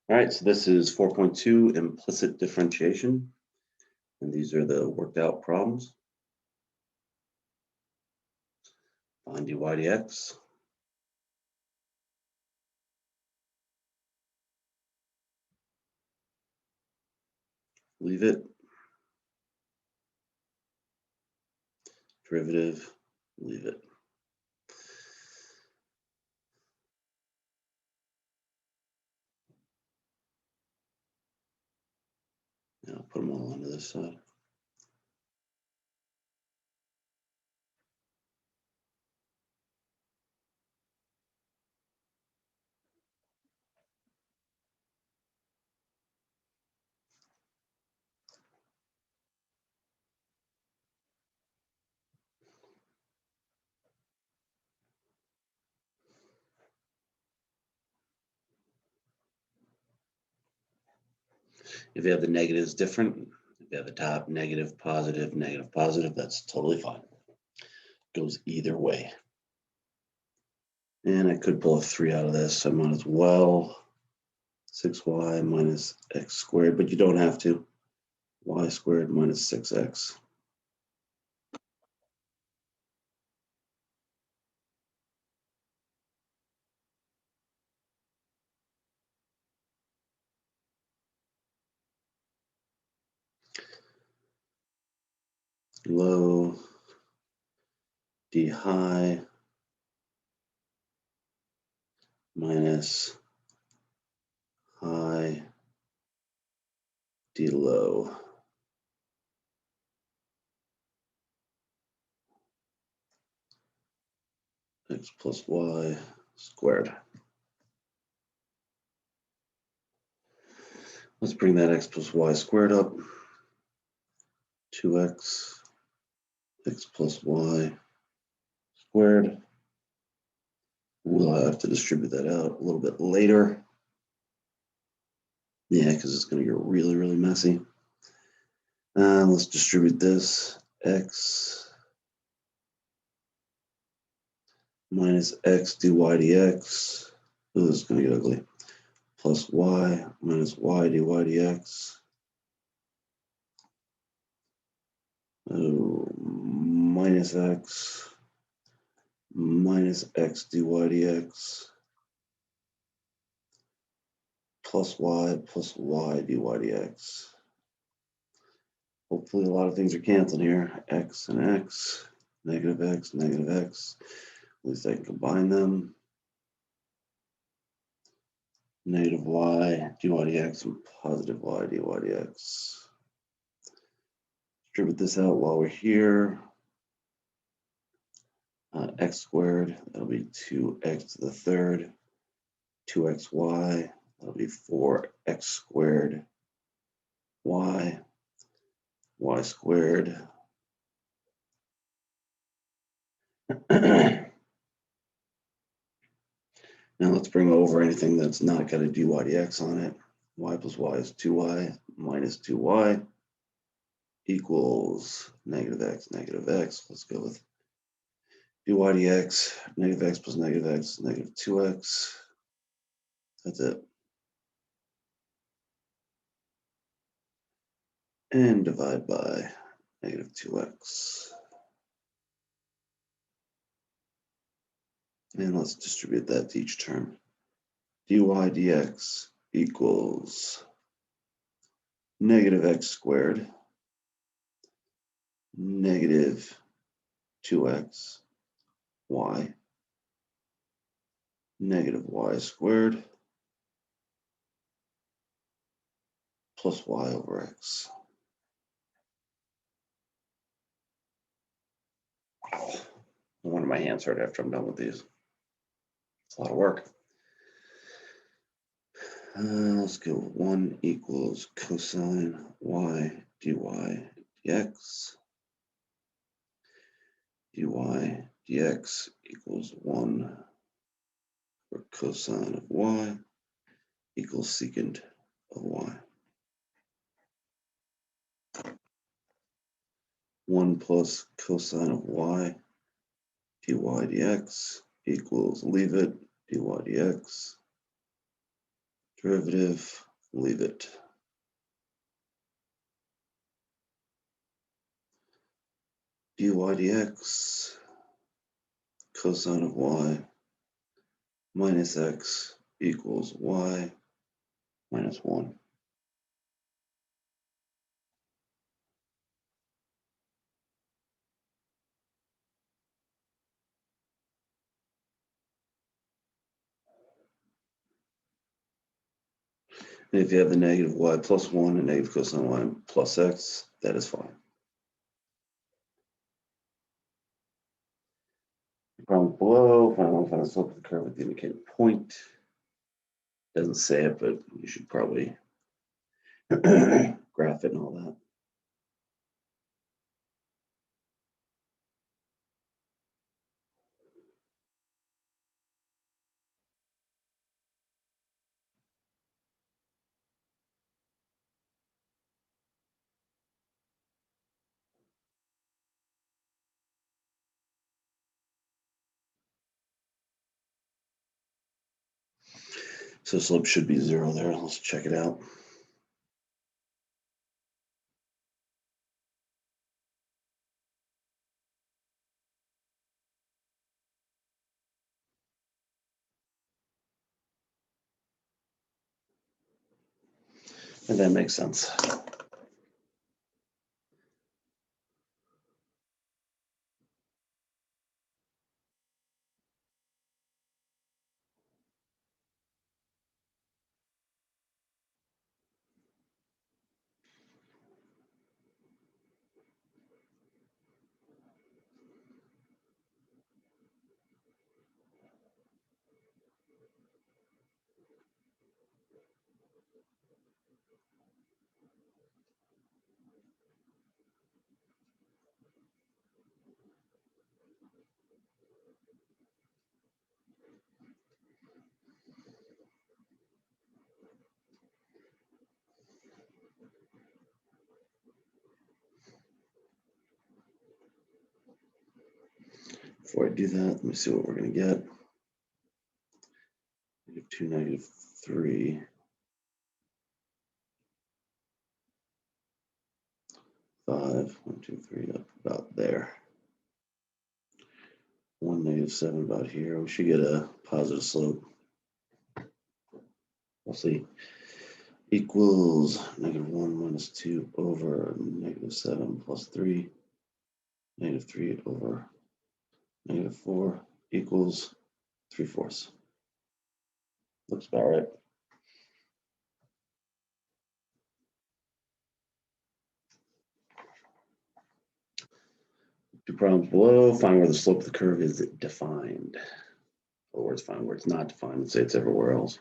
All right, so this is 4.2 implicit differentiation, and these are the worked out problems. Find dy dx. Leave it. Derivative, leave it. Now I'll put them all onto this side. If you have the negatives different, if you have the top negative, positive, that's totally fine. Goes either way. And I could pull a 3 out of this. I might as well. 6y minus x squared, but you don't have to. Y squared minus 6x. Low, d high, minus high, d low. X plus y squared. Let's bring that x plus y squared up. 2x, x plus y squared. We'll have to distribute that out a little bit later. Yeah, because it's going to get really, really messy. Let's distribute this. X minus x dy dx. Oh, this is going to get ugly. Plus y minus y dy dx. Oh, minus x dy dx. Plus y dy dx. Hopefully a lot of things are canceled here. X and x, negative x, negative x. At least I can combine them. Negative y dy dx and positive y dy dx. Distribute this out while we're here. X squared, that'll be 2x to the third. 2xy, that'll be 4x squared. Y squared. Now let's bring over anything that's not got a dy dx on it. Y plus y is 2y minus 2y equals negative x, negative x. Let's go with dy dx, negative x plus negative x, negative 2x. That's it. And divide by negative 2x. And let's distribute that to each term. Dy dx equals negative x squared, negative 2x, y, negative y squared, plus y over x. No wonder my hands hurt after I'm done with these. It's a lot of work. Let's go 1 equals cosine y dy dx. Dy dx equals 1 for cosine of y equals secant of y. 1 plus cosine of y dy dx equals, leave it, dy dx. Derivative, leave it. dy dx cosine of y minus x equals y minus 1. And if you have the negative y plus 1 and negative cosine y plus x, that is fine. Problem below, find the slope of the curve at the indicated point. Doesn't say it, but you should probably graph it and all that. So slope should be 0 there. Let's check it out. And that makes sense. Before I do that, let me see what we're going to get. -2, -3. 5, 1, 2, 3, up about there. 1, -7 about here. We should get a positive slope. We'll see. Equals -1 minus 2 over -7 plus 3. -3 over -4 equals 3/4. Looks about right. Two problems below. Find where the slope of the curve is defined. Or it's find where it's not defined and say it's everywhere else.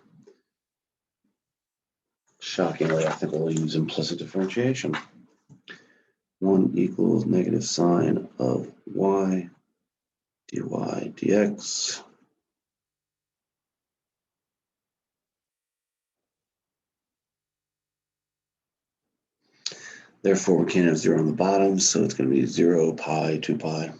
Shockingly, I think we'll use implicit differentiation. 1 equals negative sine of y dy dx. Therefore, we can't have 0 on the bottom, so it's going to be 0, pi, 2 pi.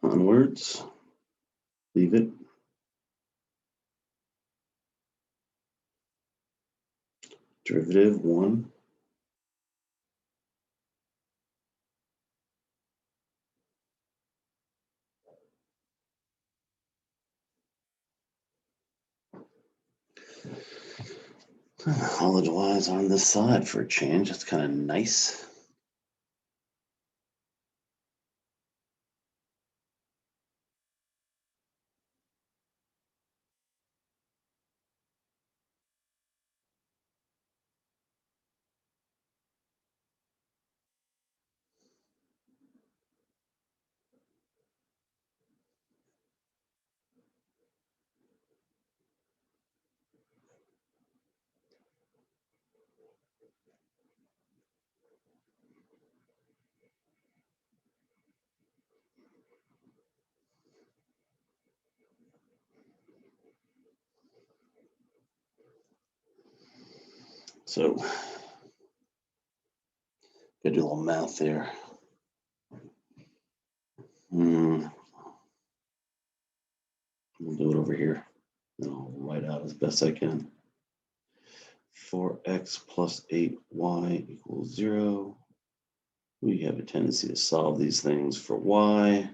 Onwards, leave it. Derivative 1. All the y's on this side for a change. That's kind of nice. So, gotta do a little math there. We'll do it over here. I'll write out as best I can. 4x plus 8y equals 0. We have a tendency to solve these things for y.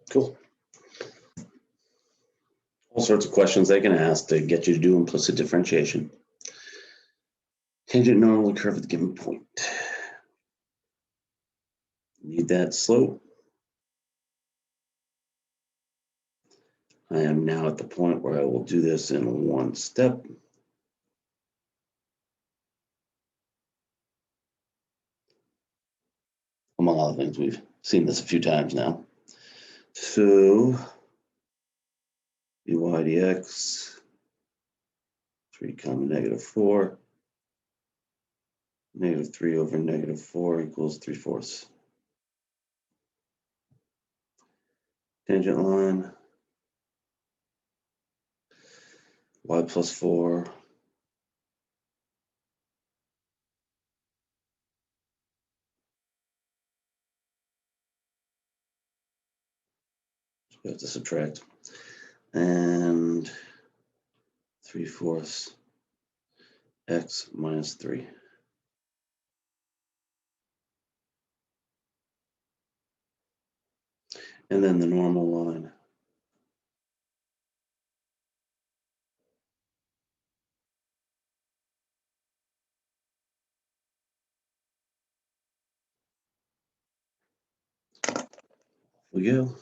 Cool. All sorts of questions they can ask to get you to do implicit differentiation. Tangent normal curve at the given point. Need that slope. I am now at the point where I will do this in one step. Among other things, we've seen this a few times now. So dy dx, 3 comma -4, -3 over -4 equals 3/4. Tangent line, y plus 4, so we have to subtract, and 3/4 x minus 3. And then the normal line. We go.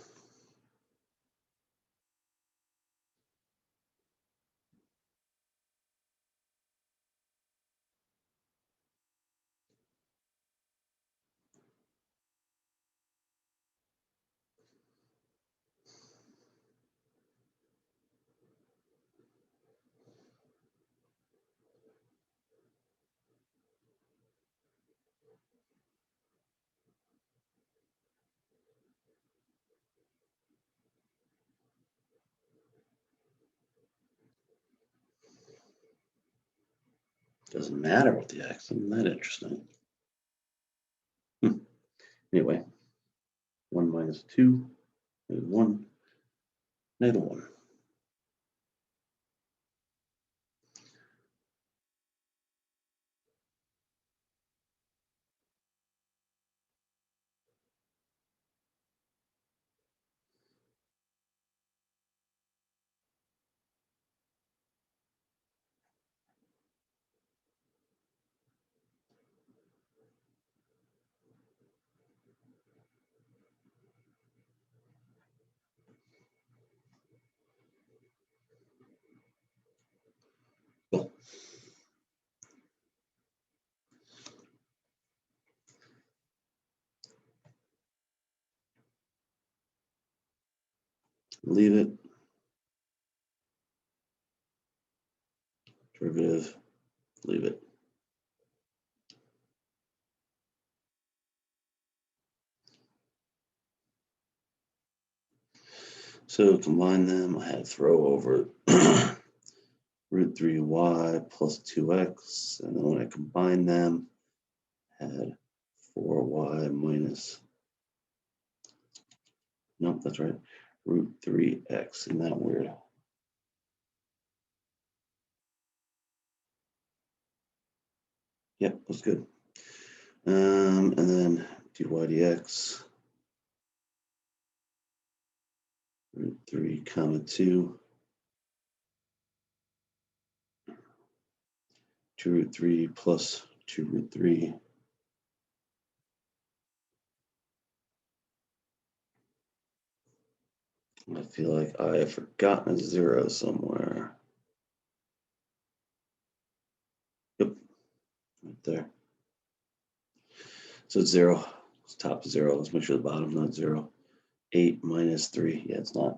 Doesn't matter what the x, isn't that interesting? Anyway, 1 minus 2, -1, -1. Cool. Leave it. Derivative, leave it. So combine them, I had throw over √3y plus 2x, and then when I combine them, I had 4y minus, nope, that's right, √3x. Isn't that weird? Yep, that's good. And then dy dx, √3 comma 2, 2√3 plus 2√3. I feel like I have forgotten a 0 somewhere. up there. So it's 0. It's top 0. Let's make sure the bottom's not 0. 8 minus 3. Yeah, it's not.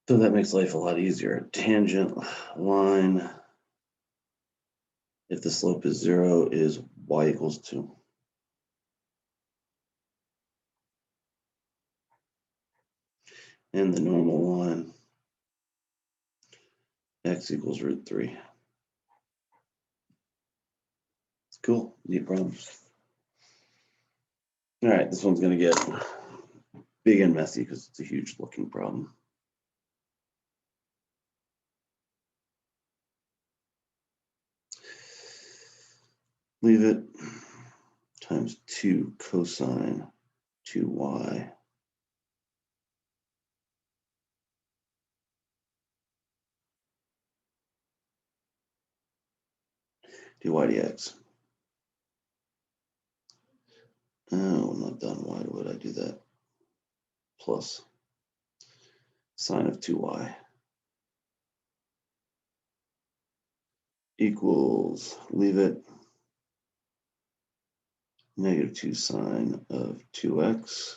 So that makes life a lot easier. Tangent line, if the slope is 0, is y equals 2. And the normal line, x equals root 3. It's cool. Neat problems. All right, this one's going to get big and messy because it's a huge looking problem. Leave it times 2 cosine 2y dy dx. Oh, I'm not done. Why would I do that? Plus sine of 2y equals, leave it, negative 2 sine of 2x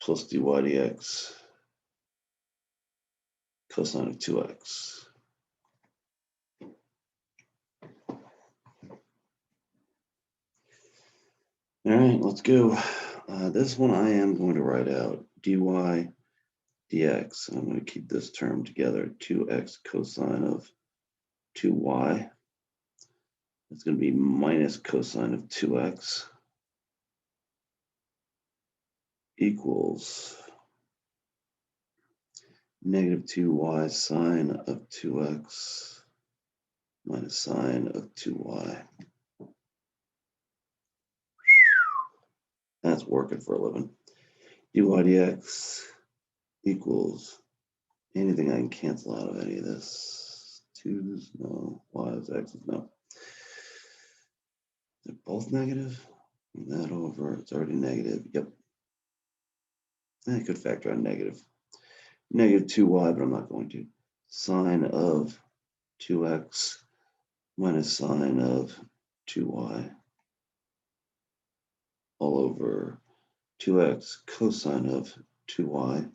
plus dy dx cosine of 2x. All right, let's go. This one I am going to write out dy dx. I'm going to keep this term together, 2x cosine of 2y. It's going to be minus cosine of 2x equals negative 2y sine of 2x minus sine of 2y. That's working for a living. Dy dx equals anything I can cancel out of any of this. 2's, no. Y's, x's, no. They're both negative. Bring that over. It's already negative. Yep. I could factor out negative. Negative 2y, but I'm not going to. Sine of 2x minus sine of 2y all over 2x cosine of 2y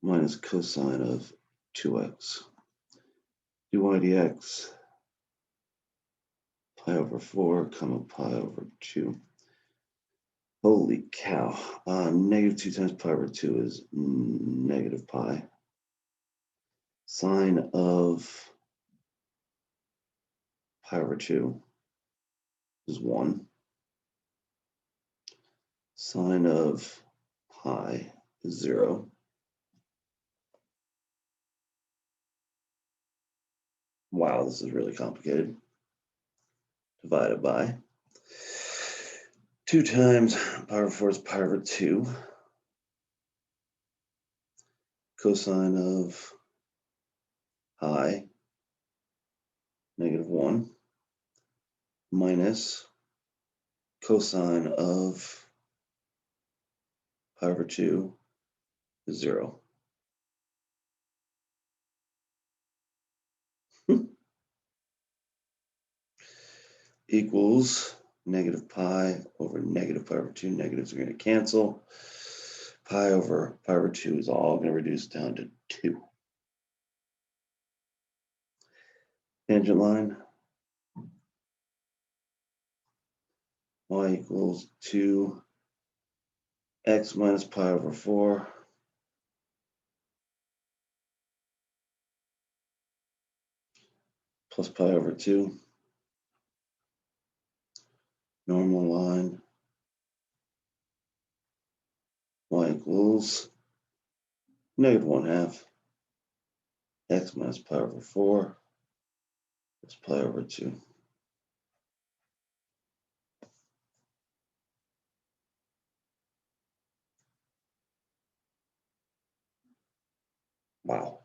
minus cosine of 2x. Dy dx pi over 4 comma pi over 2. Holy cow. Negative 2 times pi over 2 is negative pi. Sine of pi over 2 is 1. Sine of pi is 0. Wow, this is really complicated. Divided by 2 times pi over 4 is pi over 2. Cosine of pi, negative 1, minus cosine of pi over 2 is 0. Equals negative pi over negative pi over 2. Negatives are going to cancel. Pi over 2 is all going to reduce down to 2. Tangent line, y equals 2 x minus pi over 4 plus pi over 2. Normal line, y equals negative 1/2 x minus pi over 4 plus pi over 2. Wow.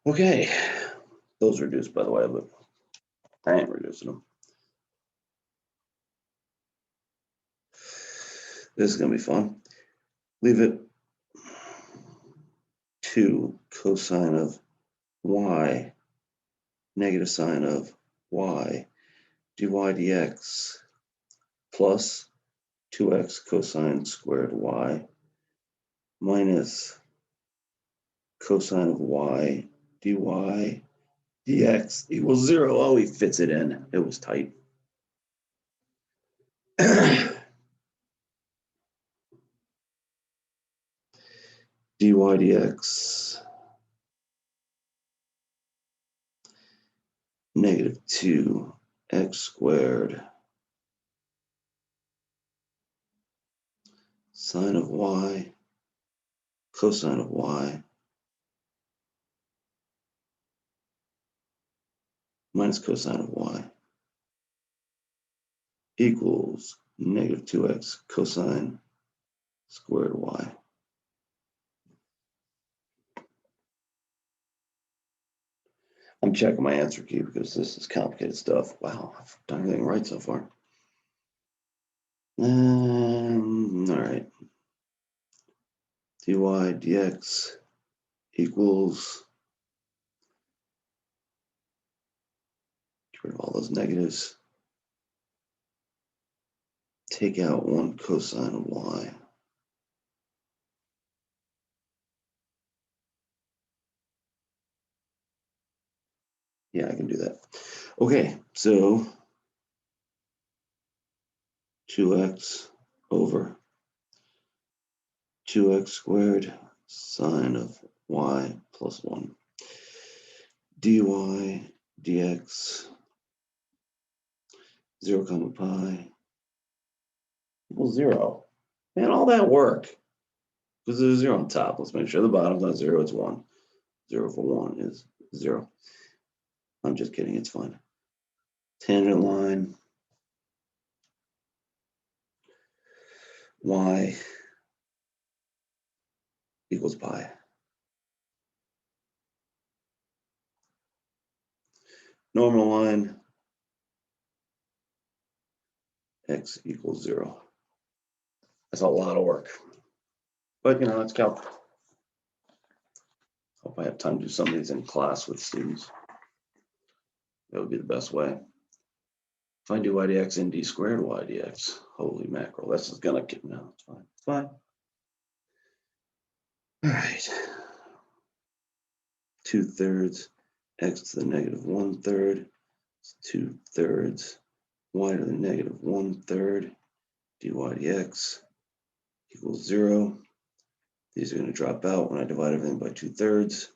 Okay. Those reduced, by the way, but I ain't reducing them. This is going to be fun. Leave it 2 cosine of y, negative sine of y, dy dx, plus 2x cosine squared y, minus cosine of y, dy dx equals 0. Oh, he fits it in. It was tight. dy dx negative 2x squared sine of y cosine of y minus cosine of y equals negative 2x cosine squared y. I'm checking my answer key because this is complicated stuff. Wow, I've done everything right so far. All right. dy dx equals, get rid of all those negatives. Take out 1 cosine of y. Yeah, I can do that. Okay, so 2x over 2x squared sine of y plus 1 dy dx 0 comma pi equals 0. Man, all that work because there's a 0 on top. Let's make sure the bottom's not 0, it's 1. 0 for 1 is 0. I'm just kidding, it's fine. Tangent line y equals pi. Normal line x equals 0. That's a lot of work. But, it's calc. Hope I have time to do some of these in class with students. That would be the best way. If I do y dx and d squared y dx, holy mackerel, this is gonna get, no, it's fine, it's fine. All right. 2/3 x to the negative 1/3, 2/3 y to the negative 1/3 dy dx equals 0. These are going to drop out when I divide everything by 2/3.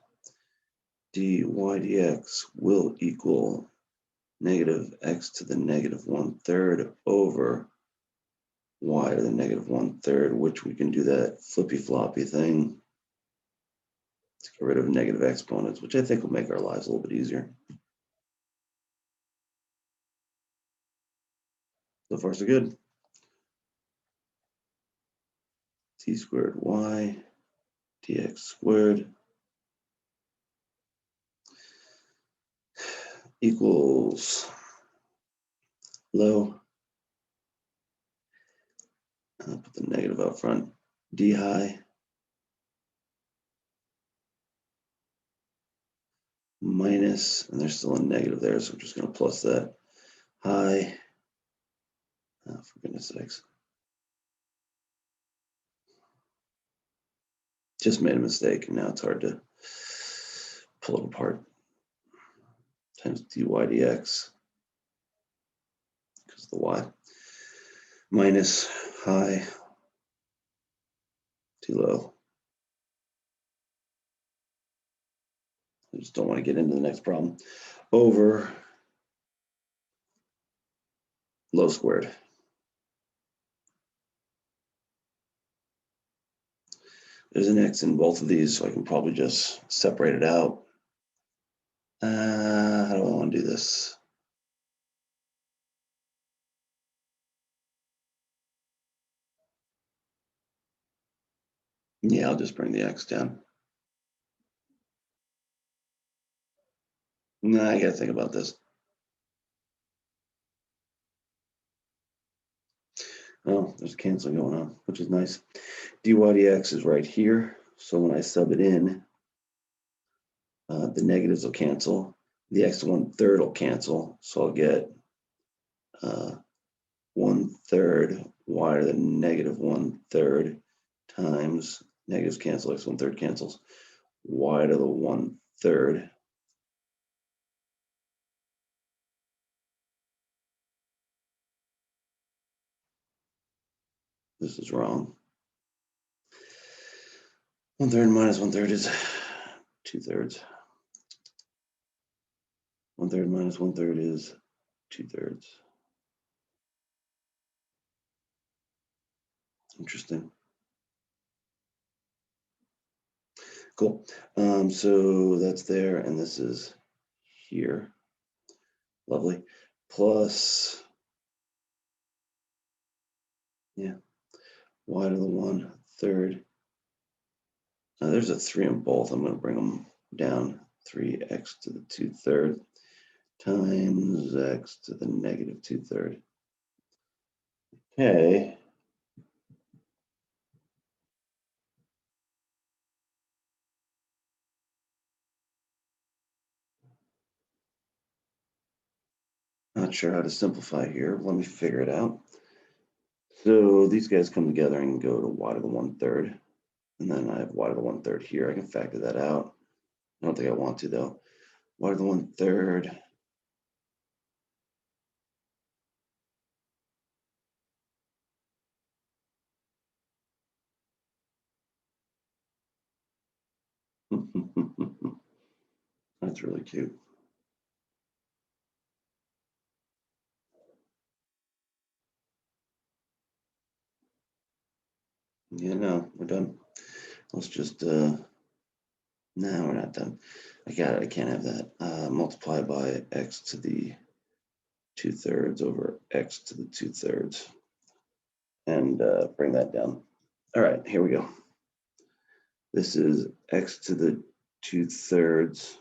dy dx will equal negative x to the negative 1/3 over y to the negative 1/3, which we can do that flippy floppy thing to get rid of negative exponents, which I think will make our lives a little bit easier. So far, so good. T squared y dx squared equals low. I'll put the negative out front. D high minus, and there's still a negative there, so we're just going to plus that. High, for goodness sakes. Just made a mistake, and now it's hard to pull it apart. Times dy dx, because of the y. Minus high, too low. I just don't want to get into the next problem. Over low squared. There's an x in both of these, so I can probably just separate it out. How do I want to do this? Yeah, I'll just bring the x down. No, I gotta think about this. Oh, there's canceling going on, which is nice. dy dx is right here. So when I sub it in, The negatives will cancel. The x to 1/3 will cancel. So I'll get 1/3 y to the negative 1/3 times negatives cancel, x 1/3 cancels, y to the 1/3. This is wrong. 1/3 minus 1/3 is 2/3. 1/3 minus 1/3 is 2/3. Interesting. Cool. So that's there, and this is here. Lovely. Plus, yeah, y to the 1/3. Now there's a 3 in both. I'm going to bring them down. 3x to the 2/3 times x to the negative 2/3. Okay. Not sure how to simplify here. Let me figure it out. So these guys come together and go to y to the 1/3. And then I have y to the 1/3 here. I can factor that out. I don't think I want to though. Y to the 1/3. That's really cute. Yeah, no, we're done. Let's just, no, we're not done. I got it, I can't have that. Multiply by x to the 2/3 over x to the 2/3. And bring that down. All right, here we go. This is x to the 2/3.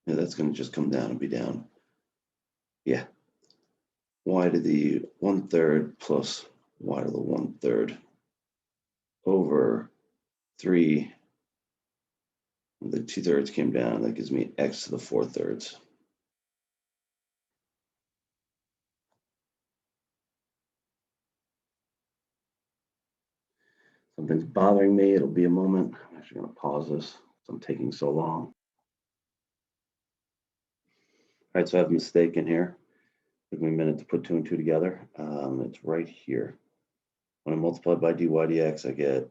Yeah, that's going to just come down and be down. Yeah. Y to the 1/3 plus y to the 1/3 over 3. The 2/3 came down. That gives me x to the 4/3. Something's bothering me. It'll be a moment. I'm actually going to pause this. I'm taking so long. All right, so I have a mistake in here. Took me a minute to put 2 and 2 together. It's right here. When I multiply by dy dx, I get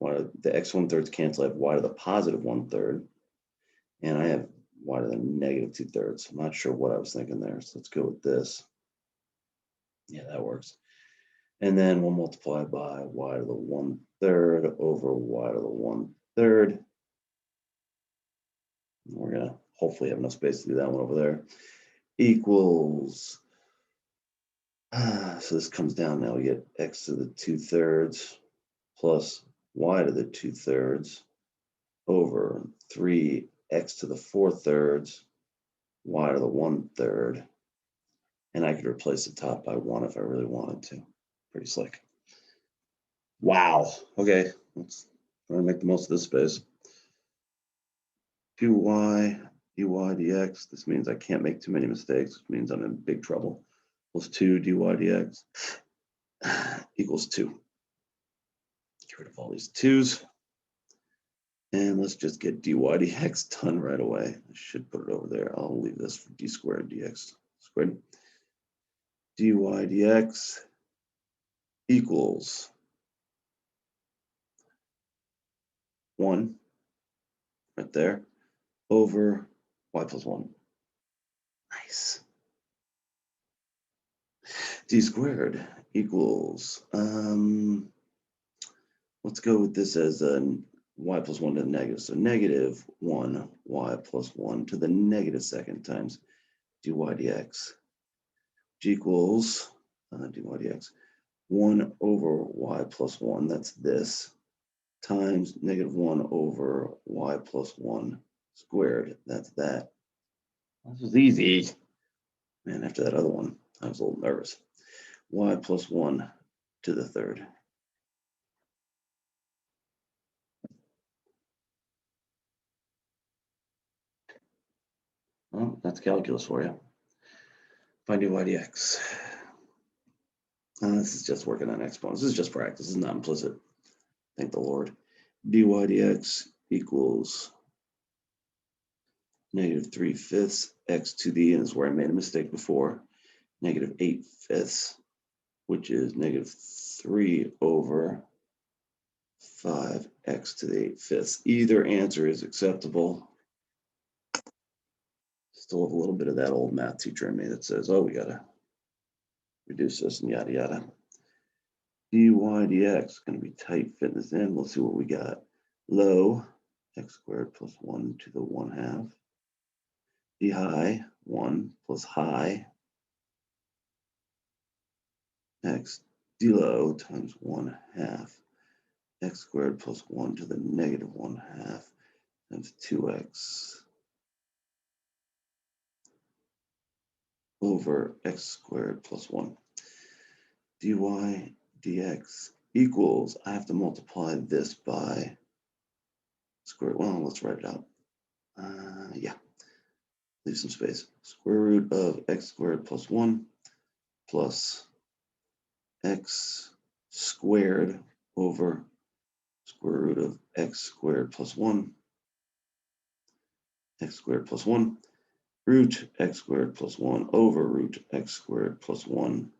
the x 1/3 cancel. I have y to the positive 1/3, and I have y to the negative 2/3. I'm not sure what I was thinking there, so let's go with this. Yeah, that works. And then we'll multiply by y to the 1/3 over y to the 1/3. We're gonna hopefully have enough space to do that one over there. Equals. So this comes down now. We get x to the 2/3 plus y to the 2/3 over 3x to the 4/3 y to the 1/3. And I could replace the top by 1 if I really wanted to. Pretty slick. Wow. Okay, let's try to make the most of this space. 2y dy dx. This means I can't make too many mistakes, which means I'm in big trouble. Plus 2 dy dx equals 2. Get rid of all these 2's. And let's just get dy dx done right away. I should put it over there. I'll leave this for d squared dx squared. Dy dx equals 1 right there over y plus 1. Nice. D squared equals, let's go with this as a y plus 1 to the negative. So negative 1 y plus 1 to the negative second times dy dx, which equals dy dx 1 over y plus 1, that's this, times negative 1 over y plus 1 squared, that's that. This was easy. Man, after that other one, I was a little nervous. Y plus 1 to the 3rd. Well, that's calculus for you. Find dy dx. This is just working on exponents. This is just practice. This is not implicit. Thank the Lord. Dy dx equals -3/5 x to the, and this is where I made a mistake before, -8/5, which is -3/5 x to the 8/5. Either answer is acceptable. Still have a little bit of that old math teacher in me that says, oh, we got to reduce this and yada, yada. Dy dx is going to be tight, fitting this in. Let's see what we got. Low, x squared plus 1 to the 1/2. D high, 1 plus high, x d low times 1/2. X squared plus 1 to the -1/2 times 2x over x squared plus 1. Dy dx equals, I have to multiply this by square, well, let's write it out. Yeah, leave some space. Square root of x squared plus 1 plus x squared over square root of x squared plus 1, x squared plus 1, root x squared plus 1 over root x squared plus 1.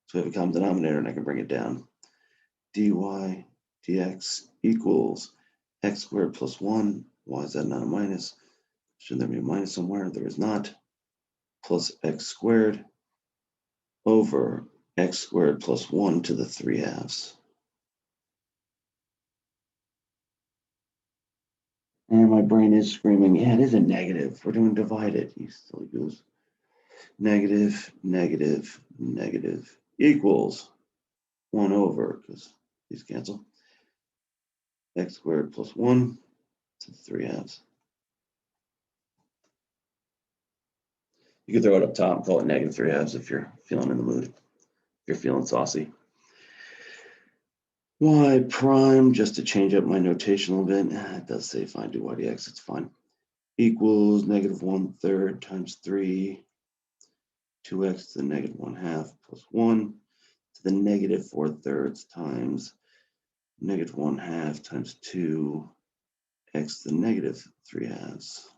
So we have a common denominator and I can bring it down. Dy dx equals x squared plus 1. Why is that not a minus? Shouldn't there be a minus somewhere? There is not. Plus x squared over x squared plus 1 to the 3/2. And my brain is screaming, yeah, it is a negative. We're doing divided. You silly goose. Negative, negative, negative equals 1 over, because these cancel, x squared plus 1 to the 3/2. You could throw it up top and call it -3/2 if you're feeling in the mood. If you're feeling saucy. Y prime, just to change up my notation a little bit, it does say find dy dx, it's fine, equals -1/3 times 3, 2x to the -1/2 plus 1 to the -4/3 times -1/2 times 2, x to the -3/2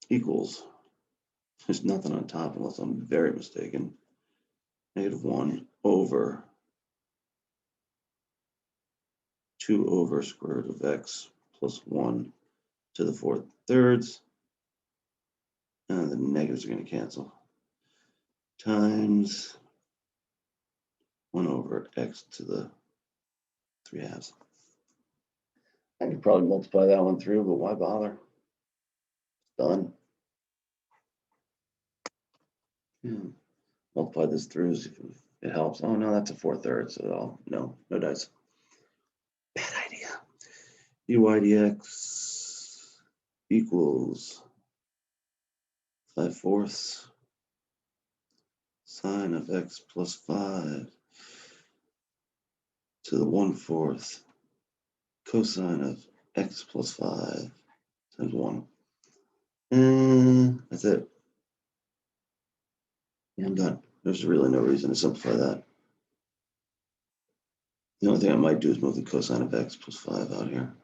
equals, there's nothing on top unless I'm very mistaken, -1 over 2 over square root of x plus 1 to the 4/3. The negatives are going to cancel. Times 1 over x to the 3/2. I could probably multiply that one through, but why bother? It's done. Yeah. Multiply this through, see if it helps. Oh no, that's a 4/3. So no dice. Bad idea. Dy dx equals 5/4 sine of x plus 5 to the 1/4 cosine of x plus 5 times 1. And that's it. Yeah, I'm done. There's really no reason to simplify that. The only thing I might do is move the cosine of x plus 5 out here.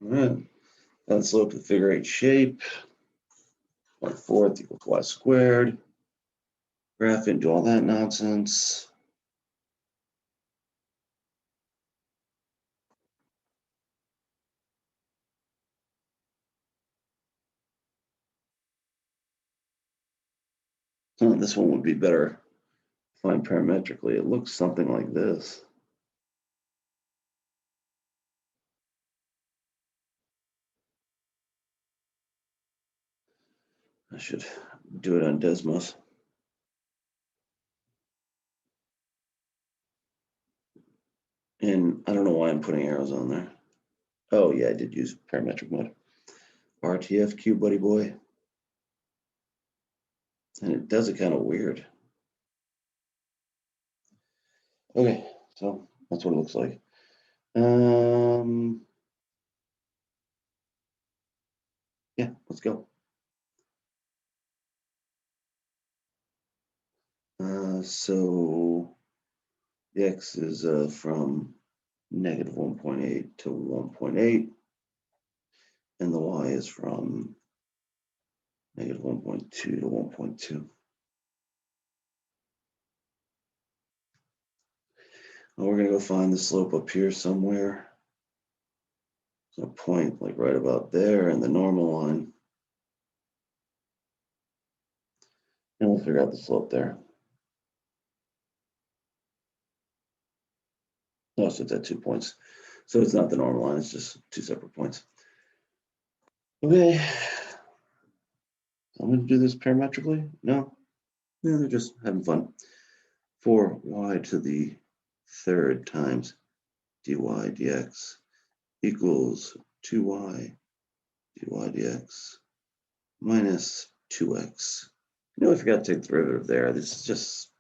All right. Then slope of the figure 8 shape. 1/4 equals y squared. Graph it, do all that nonsense. Oh, this one would be better defined parametrically. It looks something like this. I should do it on Desmos. And I don't know why I'm putting arrows on there. Oh yeah, I did use parametric mode. RTFQ, buddy boy. And it does it kind of weird. Okay, so that's what it looks like. Yeah, let's go. So the x is from negative 1.8 to 1.8, and the y is from negative 1.2 to 1.2. Well, we're going to go find the slope up here somewhere. So a point like right about there and the normal line. And we'll figure out the slope there. No, so it's at 2 points. So it's not the normal line, it's just two separate points. Okay. I'm going to do this parametrically? No? Yeah, they're just having fun. 4y to the third times dy dx equals 2y dy dx minus 2x. You know, I forgot to take the derivative there. This is just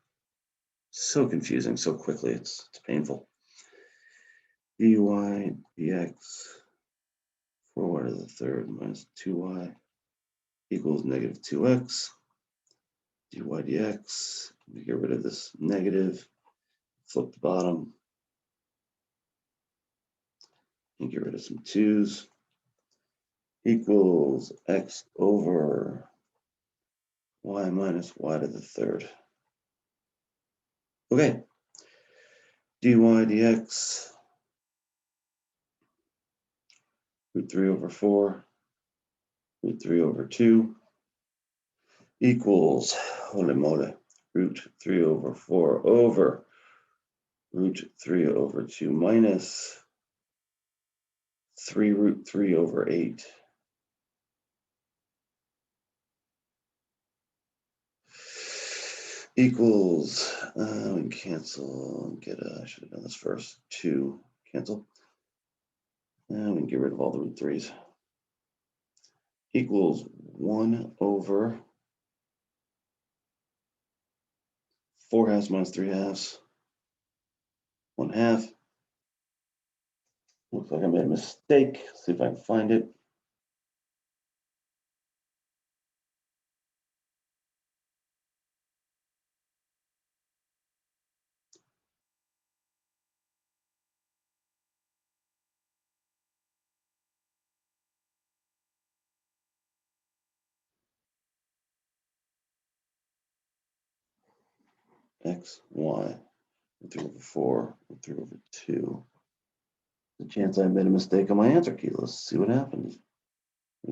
so confusing so quickly. It's painful. Dy dx 4y to the third minus 2y equals negative 2x. Dy dx. We get rid of this negative. Flip the bottom. And get rid of some 2's. Equals x over y minus y to the third. Okay. Dy dx root 3 over 4 root 3 over 2 equals, holy moly, root 3 over 4 over root 3 over 2 minus 3 root 3 over 8. Equals, we can cancel and get I should have done this first, 2, cancel. And we can get rid of all the root 3's. Equals 1 over 4 halves minus 3 halves, 1 half. Looks like I made a mistake. See if I can find it. X, Y, 3 over 4, 3 over 2. The chance I made a mistake on my answer key. Let's see what happens.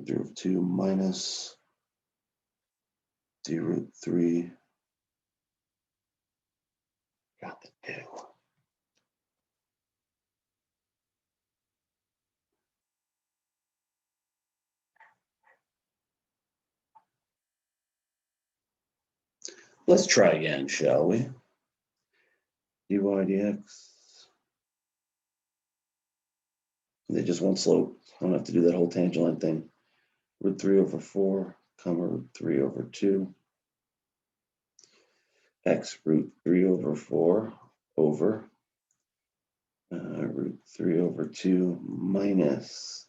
3 over 2 minus 3 root 3. Got the 2. Let's try again, shall we? Dy dx. They just want slope. I don't have to do that whole tangent line thing. Root 3 over 4, comma root 3 over 2. X root 3 over 4 over root 3 over 2 minus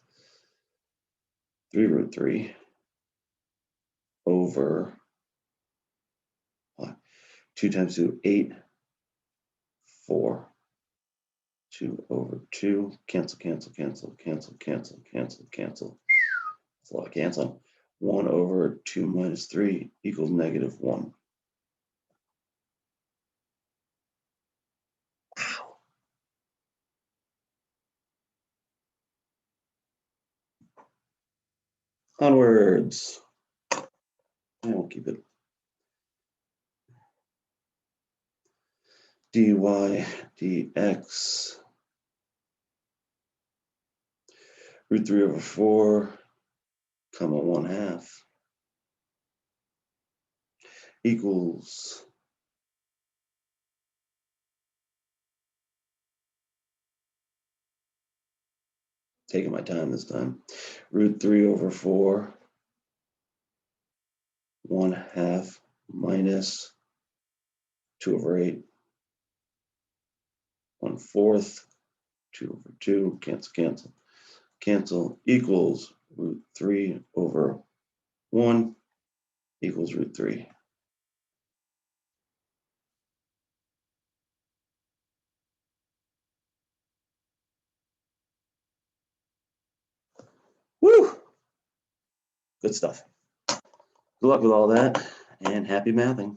3 root 3 over 2 times 2, 8, 4, 2 over 2, cancel, cancel, cancel, cancel, cancel, cancel, cancel. That's a lot of canceling. 1 over 2 minus 3 equals negative 1. Wow. Onwards. I won't keep it. Dy dx root 3 over 4, comma 1 half equals taking my time this time. Root 3 over 4, 1 half minus 2 over 8, 1/4 2 over 2, cancel, cancel, cancel, equals root 3 over 1 equals root 3. Woo! Good stuff. Good luck with all that, and happy mathing.